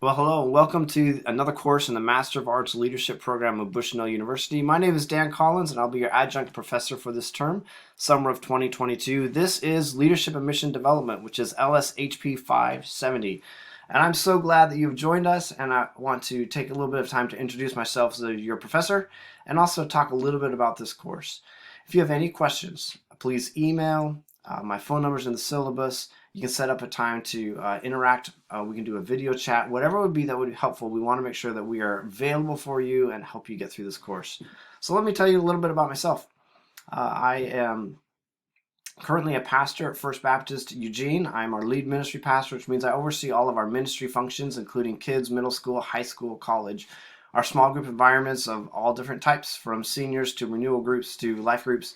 Well, hello, and welcome to another course in the Master of Arts Leadership program of Bushnell University. My name is Dan Collins, and I'll be your adjunct professor for this term, summer of 2022. This is Leadership and Mission Development, which is LSHP 570. And I'm so glad that you've joined us, and I want to take a little bit of time to introduce myself as your professor and also talk a little bit about this course. If you have any questions, please email. My phone number is in the syllabus. You can set up a time to interact. We can do a video chat, whatever would be that would be helpful. We want to make sure that we are available for you and help you get through this course. So let me tell you a little bit about myself. I am currently a pastor at First Baptist Eugene. I'm our lead ministry pastor, which means I oversee all of our ministry functions, including kids, middle school, high school, college, our small group environments of all different types, from seniors to renewal groups to life groups,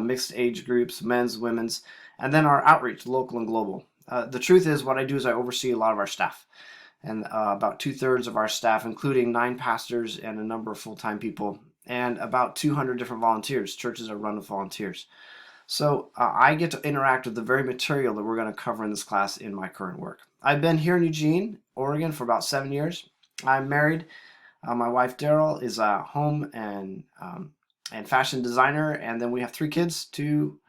mixed age groups, men's, women's, and then our outreach, local and global. The truth is, what I do is I oversee a lot of our staff, and about 2/3 of our staff, including 9 pastors and a number of full-time people, and about 200 different volunteers. Churches are run with volunteers. So I get to interact with the very material that we're going to cover in this class in my current work. I've been here in Eugene, Oregon for about 7 years. I'm married. My wife, Daryl, is a home and fashion designer, and then we have 3 kids, 2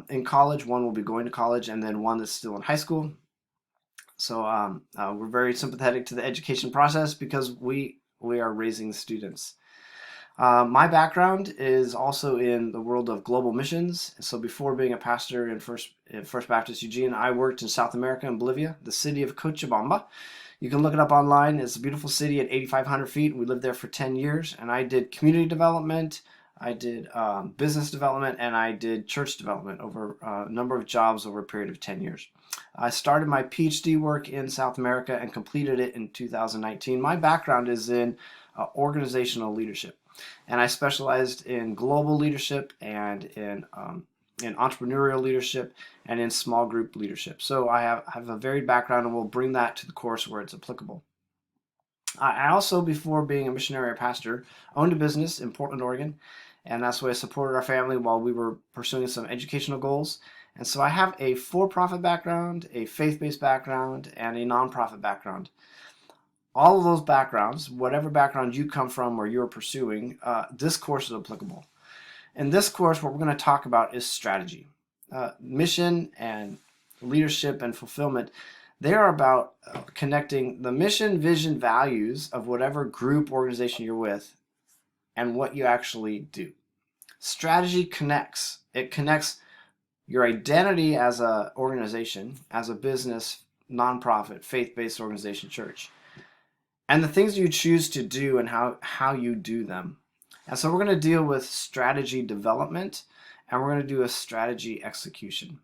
in college. One will be going to college, and then one that's still in high school. So we're very sympathetic to the education process because we are raising students. My background is also in the world of global missions. So before being a pastor in First Baptist Eugene, I worked in South America in Bolivia, the city of Cochabamba. You can look it up online. It's a beautiful city at 8,500 feet. We lived there for 10 years, and I did community development, I did business development, and I did church development over a number of jobs over a period of 10 years. I started my PhD work in South America and completed it in 2019. My background is in organizational leadership, and I specialized in global leadership and in entrepreneurial leadership and in small group leadership. So I have a varied background, and we'll bring that to the course where it's applicable. I also, before being a missionary or pastor, owned a business in Portland, Oregon, and that's where I supported our family while we were pursuing some educational goals. And so I have a for-profit background, a faith-based background, and a nonprofit background. All of those backgrounds, whatever background you come from or you're pursuing, this course is applicable. In this course, what we're going to talk about is strategy. Mission and leadership and fulfillment, they are about connecting the mission, vision, values of whatever group, organization you're with and what you actually do. Strategy connects. It connects your identity as an organization, as a business, nonprofit, faith-based organization, church, and the things you choose to do and how you do them. And so we're going to deal with strategy development, and we're going to do a strategy execution.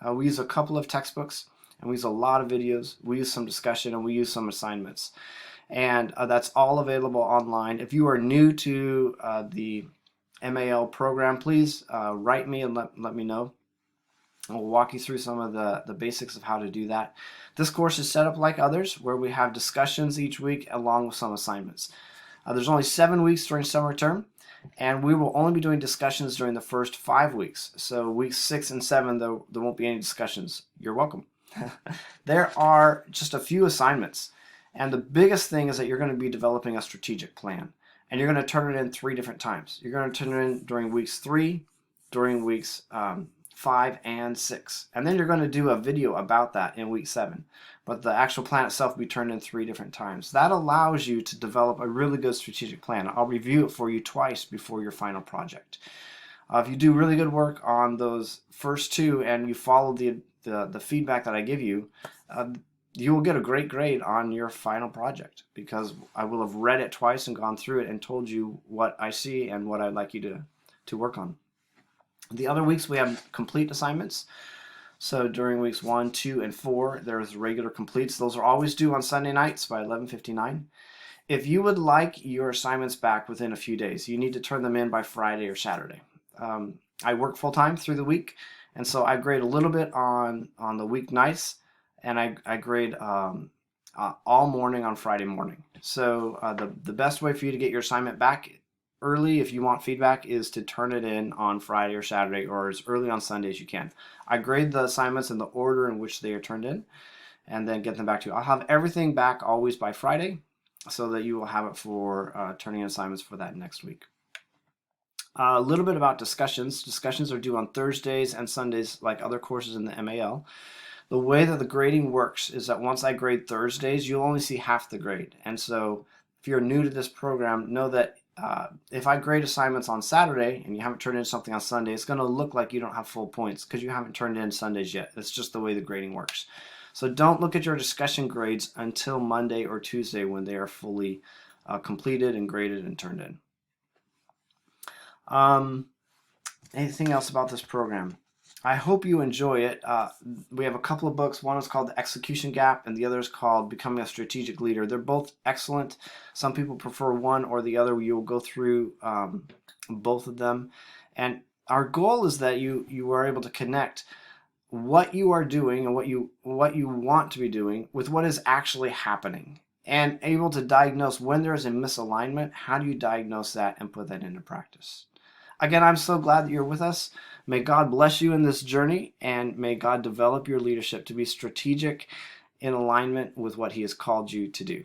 We use a couple of textbooks, and we use a lot of videos. We use some discussion, and we use some assignments. And that's all available online. If you are new to the MAL program, please write me and let me know. We'll walk you through some of the basics of how to do that. This course is set up like others, where we have discussions each week along with some assignments. There's only 7 weeks during summer term, and we will only be doing discussions during the first 5 weeks. So weeks 6 and 7, there won't be any discussions. You're welcome. There are just a few assignments, and the biggest thing is that you're going to be developing a strategic plan, and you're going to turn it in 3 different times. You're going to turn it in during weeks 3, during weeks 5 and 6, and then you're going to do a video about that in week 7. But the actual plan itself will be turned in 3 different times. That allows you to develop a really good strategic plan. I'll review it for you twice before your final project. If you do really good work on those first 2 and you follow the feedback that I give you, you will get a great grade on your final project, because I will have read it twice and gone through it and told you what I see and what I'd like you to work on. The other weeks we have complete assignments. So during weeks 1, 2, and 4, there's regular completes. Those are always due on Sunday nights by 11:59. If you would like your assignments back within a few days, you need to turn them in by Friday or Saturday. I work full-time through the week, and so I grade a little bit on the weeknights, and I grade all morning on Friday morning. So the best way for you to get your assignment back early, if you want feedback, is to turn it in on Friday or Saturday, or as early on Sunday as you can. I grade the assignments in the order in which they are turned in, and then get them back to you. I'll have everything back always by Friday so that you will have it for turning in assignments for that next week. A little bit about discussions. Discussions are due on Thursdays and Sundays like other courses in the MAL. The way that the grading works is that once I grade Thursdays, you'll only see half the grade. And so if you're new to this program, know that if I grade assignments on Saturday and you haven't turned in something on Sunday, it's going to look like you don't have full points because you haven't turned in Sundays yet. That's just the way the grading works. So don't look at your discussion grades until Monday or Tuesday when they are fully completed and graded and turned in. Anything else about this program? I hope you enjoy it. We have a couple of books. One is called The Execution Gap and the other is called Becoming a Strategic Leader. They're both excellent. Some people prefer one or the other. You will go through both of them. And our goal is that you are able to connect what you are doing and what you want to be doing with what is actually happening, and able to diagnose when there is a misalignment. How do you diagnose that and put that into practice? Again, I'm so glad that you're with us. May God bless you in this journey, and may God develop your leadership to be strategic in alignment with what He has called you to do.